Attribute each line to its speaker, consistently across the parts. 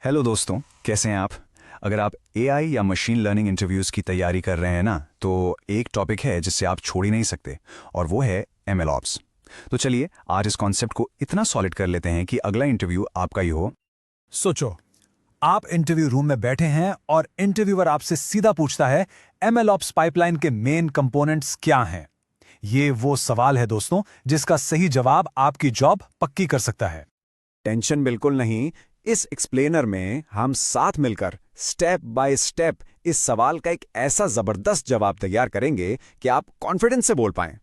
Speaker 1: Hello दोस्तों, कैसे हैं आप? अगर आप एआई या मशीन लर्निंग इंटरव्यूज़ की तैयारी कर रहे हैं ना, तो एक टॉपिक है जिससे आप छोड़ ही नहीं सकते, और वो है एमएलऑप्स। तो चलिए आज इस कॉन्सेप्ट को इतना सॉलिड कर लेते हैं कि अगला इंटरव्यू आपका ही हो।
Speaker 2: सोचो, आप इंटरव्यू रूम में बैठे हैं और इंटरव्यूअर आपसे सीधा पूछता है एमएलऑप्स पाइपलाइन के मेन कंपोनेंट्स क्या हैं। ये वो सवाल है दोस्तों, जिसका सही जवाब आपकी जॉब पक्की कर सकता है।
Speaker 3: टेंशन बिल्कुल नहीं। इस एक्सप्लेनर में हम साथ मिलकर स्टेप बाय स्टेप इस सवाल का एक ऐसा जबरदस्त जवाब तैयार करेंगे कि आप कॉन्फिडेंस से बोल पाएं।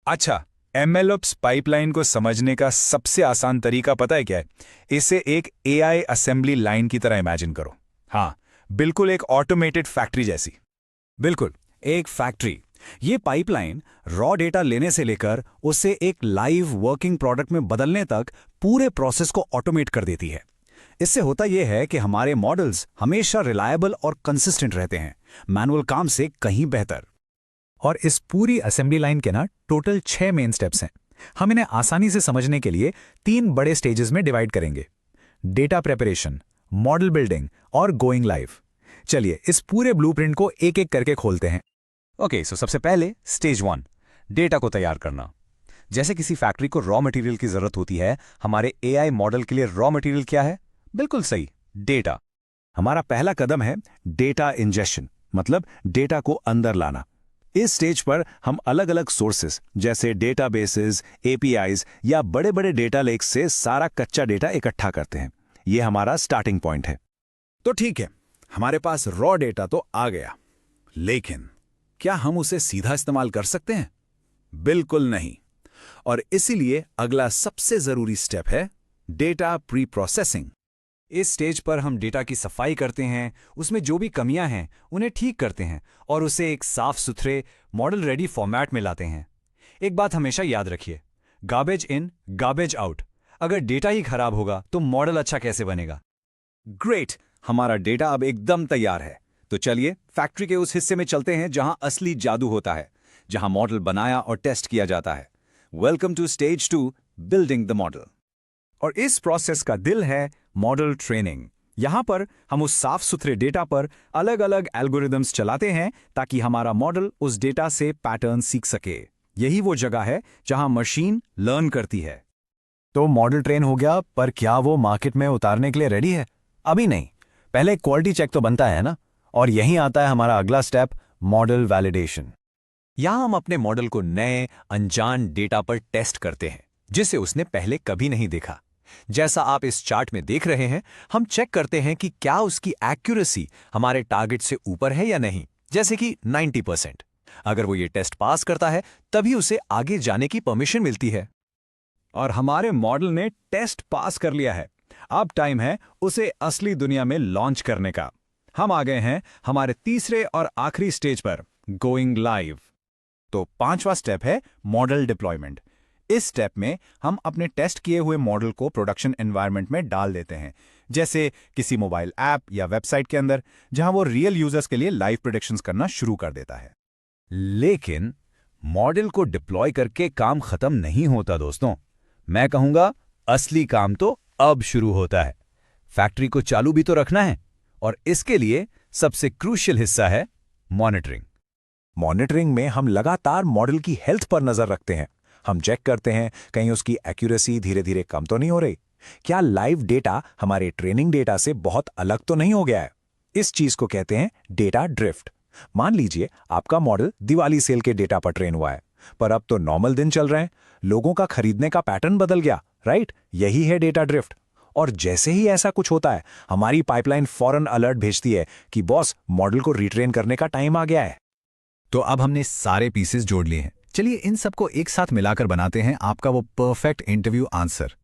Speaker 4: अच्छा, एमएलओप्स पाइपलाइन को समझने का सबसे आसान तरीका पता है क्या है? इसे एक एआई असेंबली लाइन की तरह इमेजिन करो। हाँ, बिल्कुल एक ऑटोमेटेड फैक्ट्री जैसी।
Speaker 3: बिल्कुल, एक फैक्ट्री। ये पाइपलाइन रॉ डेटा लेने से लेकर उसे एक लाइव वर्किंग प्रोडक्ट में बदलने तक पूरे प्रोसेस को ऑटोमेट कर देती है। इससे होता यह है कि हमारे मॉडल्स हमेशा रिलायबल और कंसिस्टेंट रहते हैं, मैनुअल काम से कहीं बेहतर।
Speaker 2: और इस पूरी असेंबली लाइन के ना टोटल 6 मेन स्टेप्स हैं। हम इन्हें आसानी से समझने के लिए 3 बड़े स्टेजेस में डिवाइड करेंगे: डेटा प्रेपरेशन, मॉडल बिल्डिंग और गोइंग लाइव। चलिए इस पूरे ब्लूप्रिंट को एक एक करके खोलते हैं।
Speaker 3: ओके, सो सबसे पहले स्टेज 1, डेटा को तैयार करना। जैसे किसी फैक्ट्री को रॉ मटेरियल की जरूरत होती है, हमारे एआई मॉडल के लिए रॉ मटेरियल क्या है? बिल्कुल सही, डेटा। हमारा पहला कदम है डेटा इंजेक्शन, मतलब डेटा को अंदर लाना। इस स्टेज पर हम अलग अलग सोर्सेस जैसे डेटाबेसेस, एपीआईज या बड़े बड़े डेटा लेक्स से सारा कच्चा डेटा इकट्ठा करते हैं। यह हमारा स्टार्टिंग पॉइंट है। तो ठीक है, हमारे पास रॉ डेटा तो आ गया, लेकिन क्या हम उसे सीधा इस्तेमाल कर सकते हैं? बिल्कुल नहीं। और इसीलिए अगला सबसे जरूरी स्टेप है डेटा प्री प्रोसेसिंग। इस स्टेज पर हम डेटा की सफाई करते हैं, उसमें जो भी कमियां हैं उन्हें ठीक करते हैं और उसे एक साफ सुथरे मॉडल रेडी फॉर्मेट में लाते हैं। एक बात हमेशा याद रखिए, गार्बेज इन गार्बेज आउट। अगर डेटा ही खराब होगा तो मॉडल अच्छा कैसे बनेगा? ग्रेट, हमारा डेटा अब एकदम तैयार है। तो चलिए फैक्ट्री के उस हिस्से में चलते हैं जहां असली जादू होता है, जहां मॉडल बनाया और टेस्ट किया जाता है। Welcome to stage 2, building the model. और इस प्रोसेस का दिल है मॉडल ट्रेनिंग। यहां पर हम उस साफ सुथरे डेटा पर अलग अलग एल्गोरिदम्स चलाते हैं ताकि हमारा मॉडल उस डेटा से पैटर्न सीख सके। यही वो जगह है जहां मशीन लर्न करती है।
Speaker 2: तो मॉडल ट्रेन हो गया, पर क्या वो मार्केट में उतारने के लिए रेडी है? अभी नहीं, पहले क्वालिटी चेक तो बनता है ना। और यहीं आता है हमारा अगला स्टेप, मॉडल वैलिडेशन।
Speaker 3: यहां हम अपने मॉडल को नए अनजान डेटा पर टेस्ट करते हैं, जिसे उसने पहले कभी नहीं देखा। जैसा आप इस चार्ट में देख रहे हैं, हम चेक करते हैं कि क्या उसकी एक्यूरेसी हमारे टारगेट से ऊपर है या नहीं, जैसे कि 90%। अगर वो ये टेस्ट पास करता है, तभी उसे आगे जाने की परमिशन मिलती है। और हमारे मॉडल ने टेस्ट पास कर लिया है। अब टाइम है उसे असली दुनिया में लॉन्च करने का। हम आ गए हैं हमारे तीसरे और आखिरी स्टेज पर, गोइंग लाइव। तो 5वां स्टेप है मॉडल डिप्लॉयमेंट। इस स्टेप में हम अपने टेस्ट किए हुए मॉडल को प्रोडक्शन एनवायरनमेंट में डाल देते हैं, जैसे किसी मोबाइल ऐप या वेबसाइट के अंदर, जहां वो रियल यूजर्स के लिए लाइव प्रेडिक्शंस करना शुरू कर देता है। लेकिन मॉडल को डिप्लॉय करके काम खत्म नहीं होता दोस्तों। मैं कहूंगा असली काम तो अब शुरू होता है। फैक्ट्री को चालू भी तो रखना है, और इसके लिए सबसे क्रूशियल हिस्सा है मॉनिटरिंग। मॉनिटरिंग में हम लगातार मॉडल की हेल्थ पर नजर रखते हैं। हम चेक करते हैं कहीं उसकी एक्यूरेसी धीरे धीरे कम तो नहीं हो रही, क्या लाइव डेटा हमारे ट्रेनिंग डेटा से बहुत अलग तो नहीं हो गया है। इस चीज को कहते हैं डेटा ड्रिफ्ट। मान लीजिए आपका मॉडल दिवाली सेल के डेटा पर ट्रेन हुआ है, पर अब तो नॉर्मल दिन चल रहे हैं, लोगों का खरीदने का पैटर्न बदल गया, राइट? यही है डेटा ड्रिफ्ट। और जैसे ही ऐसा कुछ होता है, हमारी पाइपलाइन फौरन अलर्ट भेजती है कि बॉस, मॉडल को रिट्रेन करने का टाइम आ गया है।
Speaker 2: तो अब हमने सारे पीसेस जोड़ लिए हैं। चलिए इन सबको एक साथ मिलाकर बनाते हैं आपका वो परफेक्ट इंटरव्यू आंसर।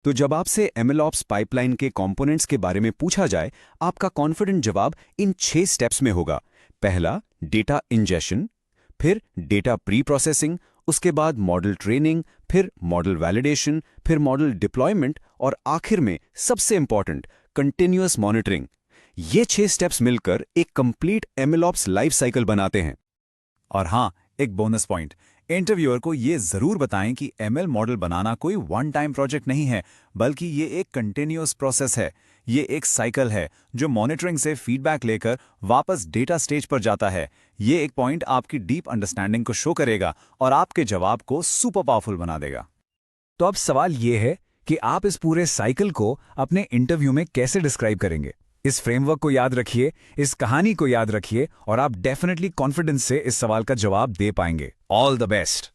Speaker 3: तो जब आपसे एमएलऑप्स पाइपलाइन के कंपोनेंट्स के बारे में पूछा जाए, आपका कॉन्फिडेंट जवाब इन 6 स्टेप्स में होगा। पहला, डेटा इंजेक्शन, फिर डेटा प्री प्रोसेसिंग, उसके बाद मॉडल ट्रेनिंग, फिर मॉडल वैलिडेशन, फिर मॉडल डिप्लॉयमेंट और आखिर में सबसे इंपॉर्टेंट, कंटिन्यूअस मॉनिटरिंग। ये 6 स्टेप्स मिलकर एक कंप्लीट एमएलऑप्स लाइफ साइकिल बनाते हैं।
Speaker 2: और हाँ, एक बोनस पॉइंट,
Speaker 3: इंटरव्यूअर को ये जरूर बताएं कि एमएल मॉडल बनाना कोई वन टाइम प्रोजेक्ट नहीं है, बल्कि ये एक कंटिन्यूअस प्रोसेस है। ये एक साइकिल है जो मॉनिटरिंग से फीडबैक लेकर वापस डेटा स्टेज पर जाता है। ये एक पॉइंट आपकी डीप अंडरस्टैंडिंग को शो करेगा और आपके जवाब को सुपर पावरफुल बना देगा।
Speaker 2: तो अब सवाल ये है कि आप इस पूरे साइकिल को अपने इंटरव्यू में कैसे डिस्क्राइब करेंगे। इस फ्रेमवर्क को याद रखिए, इस कहानी को याद रखिए और आप डेफिनेटली कॉन्फिडेंस से इस सवाल का जवाब दे पाएंगे। All the best.